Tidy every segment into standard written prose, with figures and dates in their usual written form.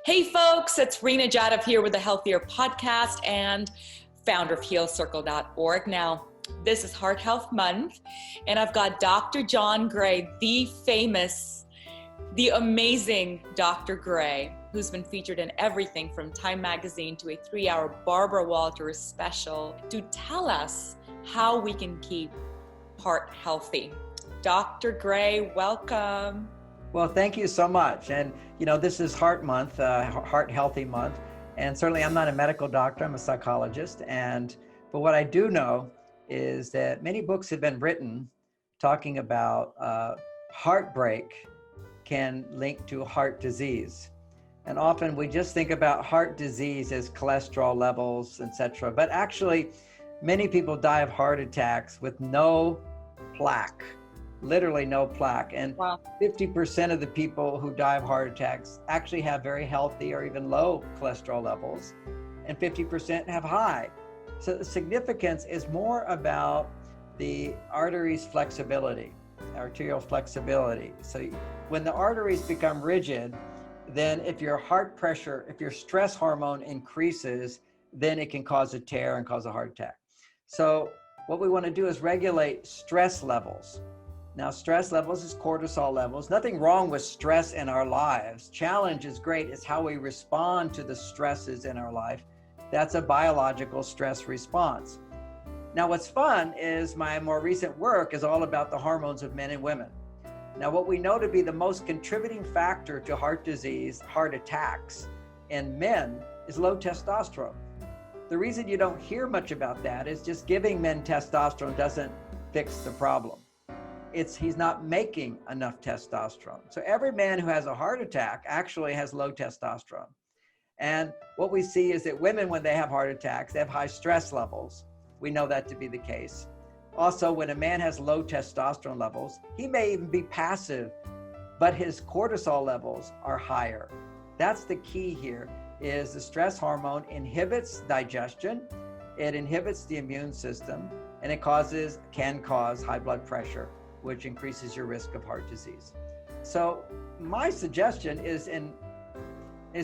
Hey folks, it's Rena Jadhav here with the Healthier Podcast and founder of HealCircle.org. Now, this is Heart Health Month, and I've got Dr. John Gray, the famous, the amazing Dr. Gray, who's been featured in everything from Time Magazine to a 3-hour Barbara Walters special, to tell us how we can keep heart healthy. Dr. Gray, welcome. Well, thank you so much. And, this is Heart Month, Heart Healthy Month. And certainly I'm not a medical doctor, I'm a psychologist. But what I do know is that many books have been written talking about heartbreak can link to heart disease. And often we just think about heart disease as cholesterol levels, etc. But actually, many people die of heart attacks with no plaque. Literally no plaque. And Wow. 50% of the people who die of heart attacks actually have very healthy or even low cholesterol levels, and 50% have high. So the significance is more about the arteries' flexibility, arterial flexibility. So when the arteries become rigid, then if your heart pressure, if your stress hormone increases, then it can cause a tear and cause a heart attack. So what we want to do is regulate stress levels. Now, stress levels is cortisol levels. Nothing wrong with stress in our lives. Challenge is great. It's how we respond to the stresses in our life. That's a biological stress response. Now, what's fun is my more recent work is all about the hormones of men and women. Now, what we know to be the most contributing factor to heart disease, heart attacks in men is low testosterone. The reason you don't hear much about that is just giving men testosterone doesn't fix the problem. He's not making enough testosterone. So every man who has a heart attack actually has low testosterone. And what we see is that women, when they have heart attacks, they have high stress levels. We know that to be the case. Also, when a man has low testosterone levels, he may even be passive, but his cortisol levels are higher. That's the key here, is the stress hormone inhibits digestion, it inhibits the immune system, and it can cause high blood pressure, which increases your risk of heart disease. So my suggestion is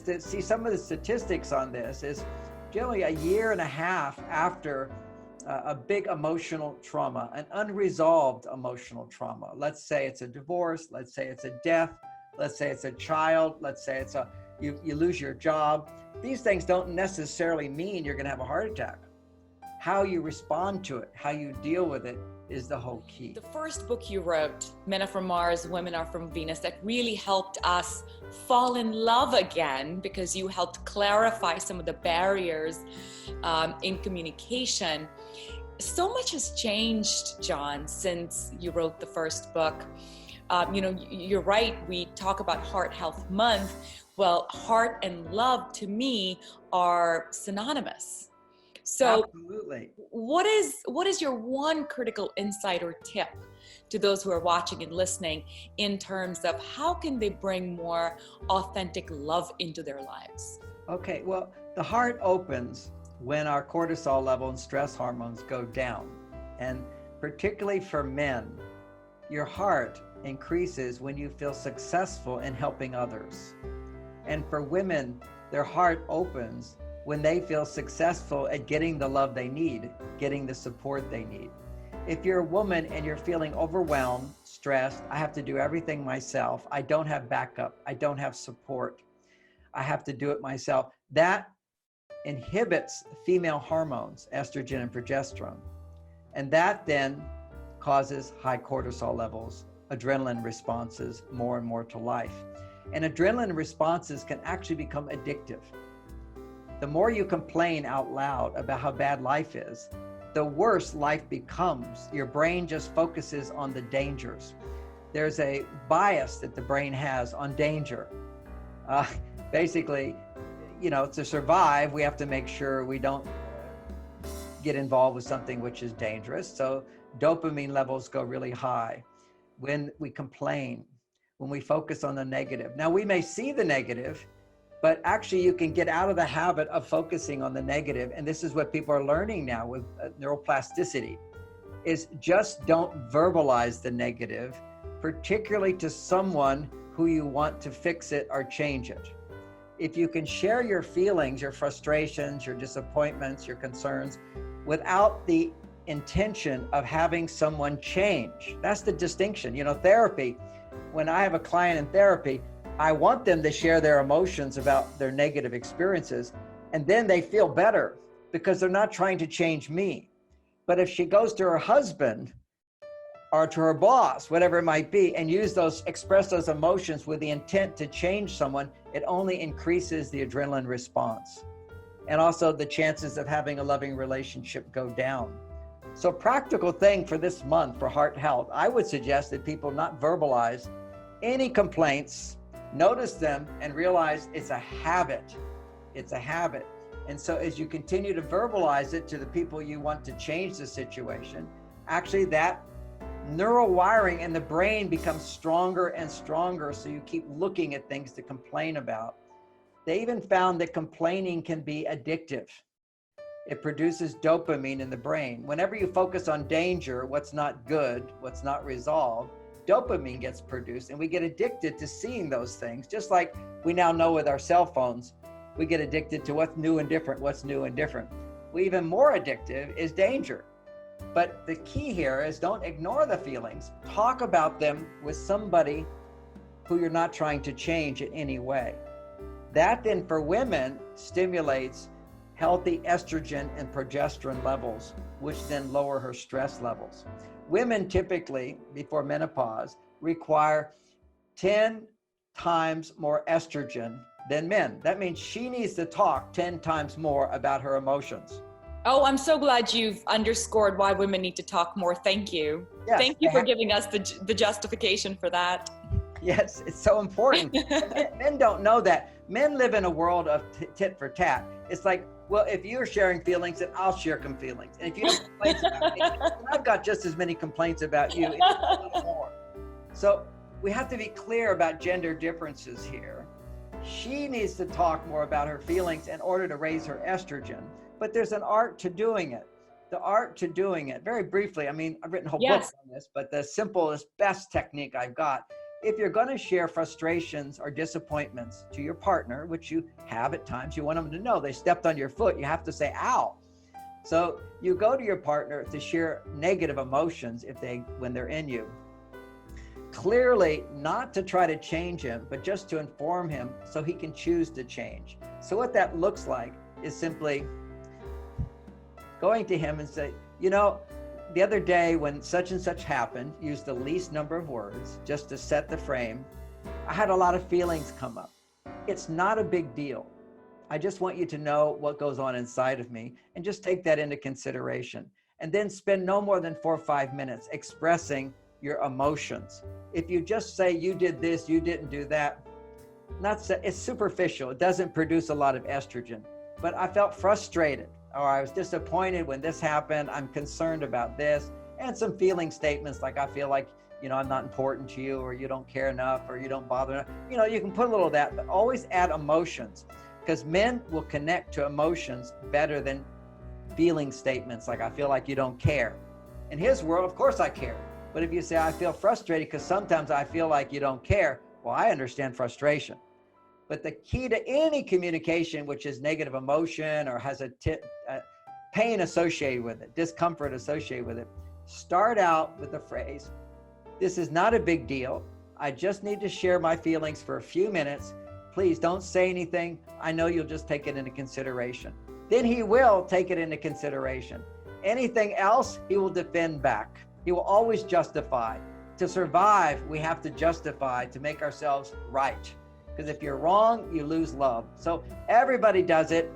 to see some of the statistics on this is generally a year and a half after a big emotional trauma, an unresolved emotional trauma. Let's say it's a divorce, let's say it's a death, let's say it's a child, let's say it's you lose your job. These things don't necessarily mean you're gonna have a heart attack. How you respond to it, how you deal with it is the whole key. The first book you wrote, Men Are From Mars, Women Are From Venus, that really helped us fall in love again because you helped clarify some of the barriers in communication. So much has changed, John, since you wrote the first book. You're right, we talk about Heart Health Month. Well, heart and love to me are synonymous. So absolutely. What is your one critical insight or tip to those who are watching and listening in terms of how can they bring more authentic love into their lives? Okay, well, the heart opens when our cortisol level and stress hormones go down. And particularly for men, your heart increases when you feel successful in helping others. And for women, their heart opens when they feel successful at getting the love they need, getting the support they need. If you're a woman and you're feeling overwhelmed, stressed, I have to do everything myself, I don't have backup, I don't have support, I have to do it myself, that inhibits female hormones, estrogen and progesterone. And that then causes high cortisol levels, adrenaline responses more and more to life. And adrenaline responses can actually become addictive. The more you complain out loud about how bad life is, the worse life becomes. Your brain just focuses on the dangers. There's a bias that the brain has on danger. Basically, to survive, we have to make sure we don't get involved with something which is dangerous. So dopamine levels go really high when we complain, when we focus on the negative. Now, we may see the negative, but actually you can get out of the habit of focusing on the negative. And this is what people are learning now with neuroplasticity, is just don't verbalize the negative, particularly to someone who you want to fix it or change it. if you can share your feelings, your frustrations, your disappointments, your concerns, without the intention of having someone change. That's the distinction. Therapy, when I have a client in therapy, I want them to share their emotions about their negative experiences, and then they feel better because they're not trying to change me. But if she goes to her husband or to her boss, whatever it might be, and express those emotions with the intent to change someone, it only increases the adrenaline response. And also the chances of having a loving relationship go down. So practical thing for this month for heart health, I would suggest that people not verbalize any complaints, notice them, and realize it's a habit. It's a habit. And so as you continue to verbalize it to the people you want to change the situation, actually that neural wiring in the brain becomes stronger and stronger, so you keep looking at things to complain about. They even found that complaining can be addictive. It produces dopamine in the brain. Whenever you focus on danger, what's not good, what's not resolved, dopamine gets produced, and we get addicted to seeing those things. Just like we now know with our cell phones, we get addicted to what's new and different, what's new and different. Well, even more addictive is danger. But the key here is don't ignore the feelings. Talk about them with somebody who you're not trying to change in any way. That then for women stimulates healthy estrogen and progesterone levels, which then lower her stress levels. Women typically, before menopause, require 10 times more estrogen than men. That means she needs to talk 10 times more about her emotions. Oh, I'm so glad you've underscored why women need to talk more. Thank you. Yes, Thank you for giving us the justification for that. Yes, it's so important. Men don't know that. Men live in a world of tit for tat. It's like, well, if you're sharing feelings, then I'll share some feelings. And if you have complaints about me, I've got just as many complaints about you, if not a little more. So we have to be clear about gender differences here. She needs to talk more about her feelings in order to raise her estrogen. But there's an art to doing it. The art to doing it, very briefly, I mean, I've written whole books on this, but the simplest, best technique I've got, if you're going to share frustrations or disappointments to your partner, which you have at times, you want them to know they stepped on your foot, you have to say, ow. So you go to your partner to share negative emotions when they're in you. Clearly not to try to change him, but just to inform him so he can choose to change. So what that looks like is simply going to him and say, the other day when such and such happened, use the least number of words just to set the frame. I had a lot of feelings come up. It's not a big deal. I just want you to know what goes on inside of me and just take that into consideration. And then spend no more than 4 or 5 minutes expressing your emotions. If you just say you did this, you didn't do that, it's superficial. It doesn't produce a lot of estrogen. But I felt frustrated, or I was disappointed when this happened. I'm concerned about this, and some feeling statements like I feel like, I'm not important to you, or you don't care enough, or you don't bother enough. You can put a little of that, but always add emotions, because men will connect to emotions better than feeling statements like I feel like you don't care. In his world, of course I care. But if you say I feel frustrated because sometimes I feel like you don't care, well, I understand frustration. But the key to any communication, which is negative emotion or has a pain associated with it, discomfort associated with it, start out with the phrase, this is not a big deal. I just need to share my feelings for a few minutes. Please don't say anything. I know you'll just take it into consideration. Then he will take it into consideration. Anything else, he will defend back. He will always justify. To survive, we have to justify to make ourselves right. Because if you're wrong, you lose love. So everybody does it.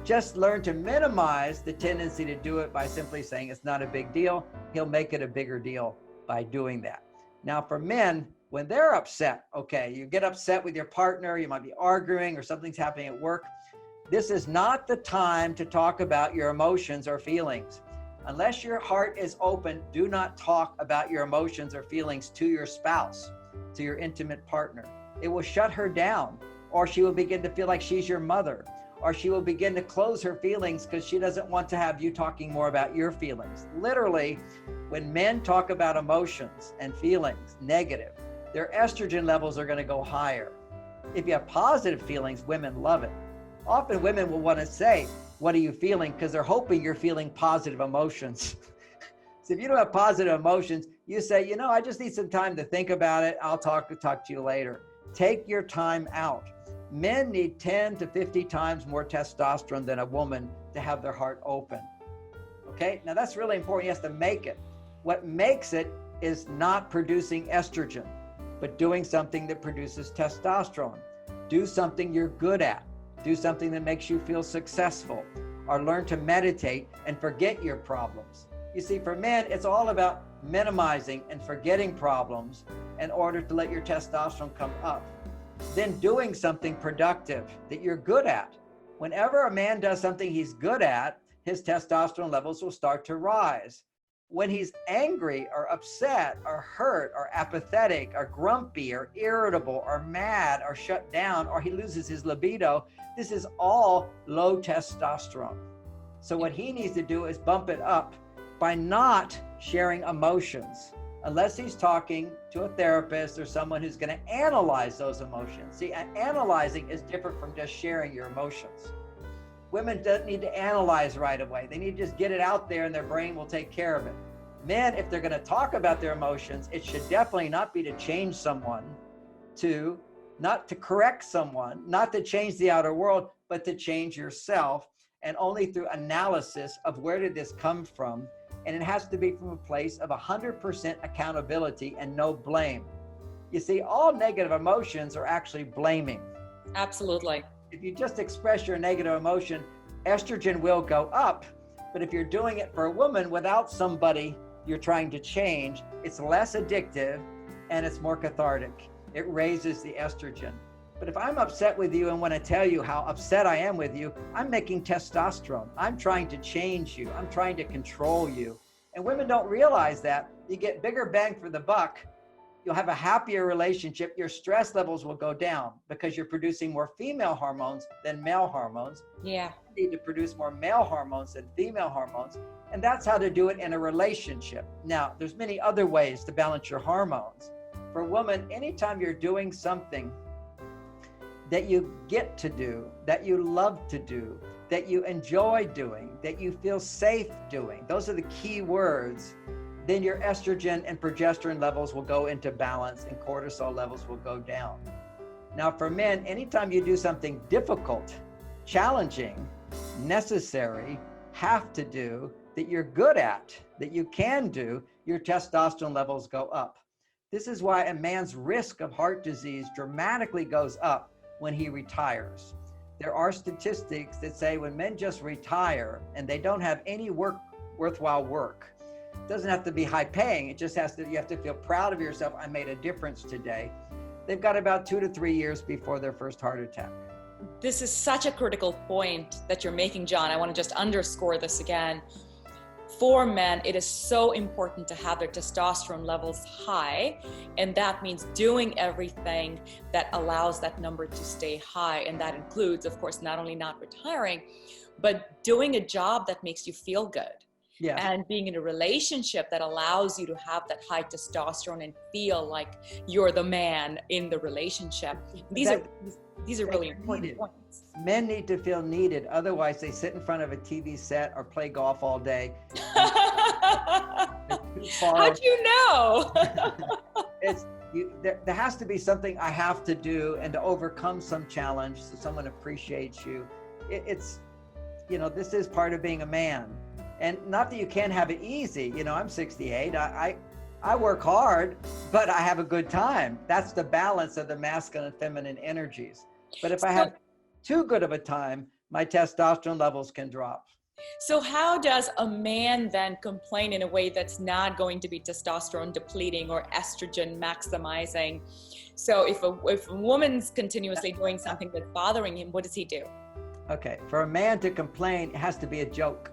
Just learn to minimize the tendency to do it by simply saying it's not a big deal. He'll make it a bigger deal by doing that. Now for men, when they're upset, okay, you get upset with your partner, you might be arguing or something's happening at work. This is not the time to talk about your emotions or feelings. Unless your heart is open, do not talk about your emotions or feelings to your spouse, to your intimate partner. It will shut her down, or she will begin to feel like she's your mother, or she will begin to close her feelings because she doesn't want to have you talking more about your feelings. Literally, when men talk about emotions and feelings negative, their estrogen levels are going to go higher. If you have positive feelings, women love it. Often women will want to say, what are you feeling? Because they're hoping you're feeling positive emotions. So if you don't have positive emotions, you say, I just need some time to think about it. I'll talk to you later. Take your time out. Men need 10 to 50 times more testosterone than a woman to have their heart open. Okay, now that's really important. He has to make it. What makes it is not producing estrogen, but doing something that produces testosterone. Do something you're good at. Do something that makes you feel successful, or learn to meditate and forget your problems. You see, for men, it's all about minimizing and forgetting problems in order to let your testosterone come up. Then doing something productive that you're good at. Whenever a man does something he's good at, his testosterone levels will start to rise. When he's angry or upset or hurt or apathetic or grumpy or irritable or mad or shut down, or he loses his libido, this is all low testosterone. So what he needs to do is bump it up by not sharing emotions, unless he's talking to a therapist or someone who's going to analyze those emotions. See, analyzing is different from just sharing your emotions. Women don't need to analyze right away. They need to just get it out there and their brain will take care of it. Men, if they're going to talk about their emotions, it should definitely not be to change someone, not to correct someone, not to change the outer world, but to change yourself, and only through analysis of where did this come from. And it has to be from a place of 100% accountability and no blame. You see, all negative emotions are actually blaming. Absolutely. If you just express your negative emotion, estrogen will go up. But if you're doing it for a woman without somebody you're trying to change, it's less addictive and it's more cathartic. It raises the estrogen. But if I'm upset with you and want to tell you how upset I am with you, I'm making testosterone. I'm trying to change you. I'm trying to control you. And women don't realize that. You get bigger bang for the buck. You'll have a happier relationship. Your stress levels will go down because you're producing more female hormones than male hormones. Yeah. You need to produce more male hormones than female hormones. And that's how to do it in a relationship. Now, there's many other ways to balance your hormones. For a woman, anytime you're doing something that you get to do, that you love to do, that you enjoy doing, that you feel safe doing, those are the key words, then your estrogen and progesterone levels will go into balance and cortisol levels will go down. Now for men, anytime you do something difficult, challenging, necessary, have to do, that you're good at, that you can do, your testosterone levels go up. This is why a man's risk of heart disease dramatically goes up when he retires. There are statistics that say when men just retire and they don't have any worthwhile work, it doesn't have to be high paying, it just has to, you have to feel proud of yourself. I made a difference today. They've got about 2 to 3 years before their first heart attack. This is such a critical point that you're making, John. I want to just underscore this again. For men, it is so important to have their testosterone levels high, and that means doing everything that allows that number to stay high. And that includes, of course, not only not retiring, but doing a job that makes you feel good. Yeah. And being in a relationship that allows you to have that high testosterone and feel like you're the man in the relationship. These are really important points. Men need to feel needed. Otherwise, they sit in front of a TV set or play golf all day. How'd you know? There has to be something I have to do and to overcome some challenge so someone appreciates you. This is part of being a man. And not that you can't have it easy. I'm 68. I work hard, but I have a good time. That's the balance of the masculine and feminine energies. But if I have too good of a time, my testosterone levels can drop. So how does a man then complain in a way that's not going to be testosterone depleting or estrogen maximizing? So if a woman's continuously doing something that's bothering him, what does he do? Okay, for a man to complain, it has to be a joke.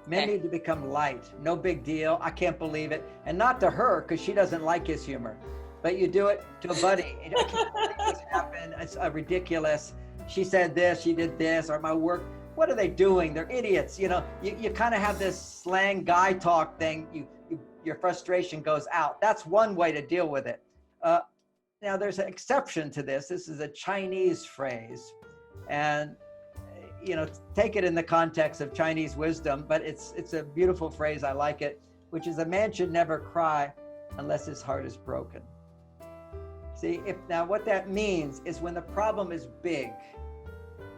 Men need to become light. No big deal. I can't believe it. And not to her, because she doesn't like his humor. But you do it to a buddy. I can't believe this happened. It's ridiculous. She said this, she did this, or my work. What are they doing? They're idiots. You kind of have this slang guy talk thing. Your frustration goes out. That's one way to deal with it. Now, there's an exception to this. This is a Chinese phrase, and take it in the context of Chinese wisdom, but it's a beautiful phrase. I like it, which is a man should never cry unless his heart is broken. See, now what that means is when the problem is big,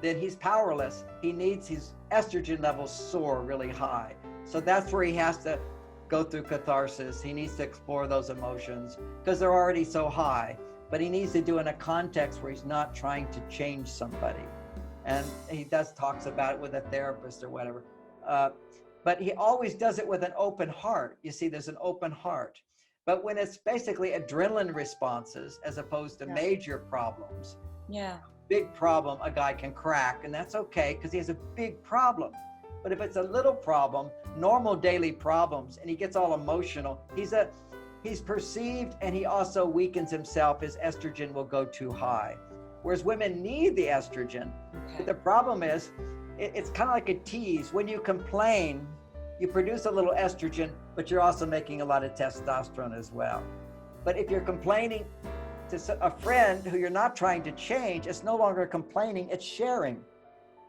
then he's powerless. He needs his estrogen levels soar really high. So that's where he has to go through catharsis. He needs to explore those emotions because they're already so high, but he needs to do it in a context where he's not trying to change somebody. And he talks about it with a therapist or whatever. But he always does it with an open heart. You see, there's an open heart. But when it's basically adrenaline responses as opposed to major problems, big problem, a guy can crack, and that's okay because he has a big problem. But if it's a little problem, normal daily problems, and he gets all emotional, he's perceived, and he also weakens himself. His estrogen will go too high. Whereas women need the estrogen. But the problem is, it's kind of like a tease. When you complain, you produce a little estrogen, but you're also making a lot of testosterone as well. But if you're complaining to a friend who you're not trying to change, it's no longer complaining, it's sharing.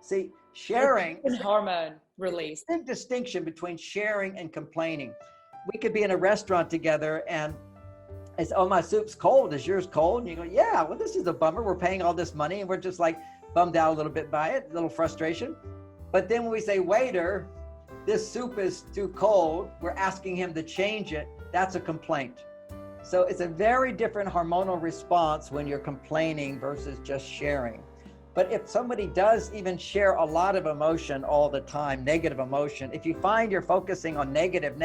See, sharing is hormone release. Big distinction between sharing and complaining. We could be in a restaurant together and it's, oh, my soup's cold. Is yours cold? And you go, yeah, well, this is a bummer. We're paying all this money and we're just like bummed out a little bit by it, a little frustration. But then when we say, waiter, this soup is too cold, we're asking him to change it. That's a complaint. So it's a very different hormonal response when you're complaining versus just sharing. But if somebody does even share a lot of emotion all the time, negative emotion, if you find you're focusing on negative,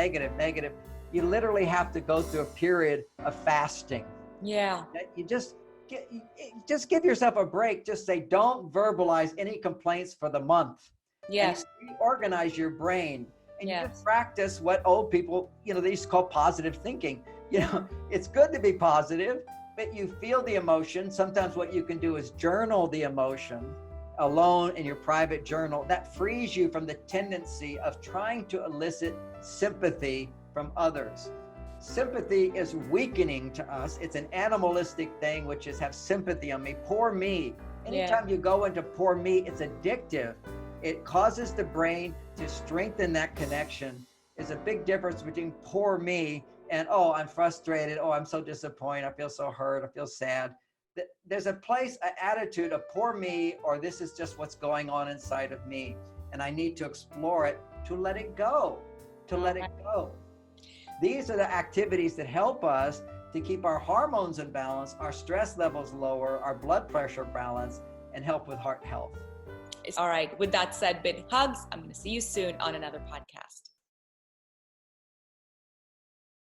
you literally have to go through a period of fasting. Yeah. You just give yourself a break. Just say, don't verbalize any complaints for the month. Yes. And reorganize your brain. And you just practice what old people, they used to call positive thinking. It's good to be positive, but you feel the emotion. Sometimes what you can do is journal the emotion alone in your private journal. That frees you from the tendency of trying to elicit sympathy from others. Sympathy is weakening to us. It's an animalistic thing, which is have sympathy on me, poor me. Anytime you go into poor me, it's addictive. It causes the brain to strengthen that connection. There's a big difference between poor me and, oh, I'm frustrated. Oh, I'm so disappointed. I feel so hurt. I feel sad. There's an attitude of poor me, or this is just what's going on inside of me. And I need to explore it to let it go, These are the activities that help us to keep our hormones in balance, our stress levels lower, our blood pressure balanced, and help with heart health. All right. With that said, big hugs. I'm going to see you soon on another podcast.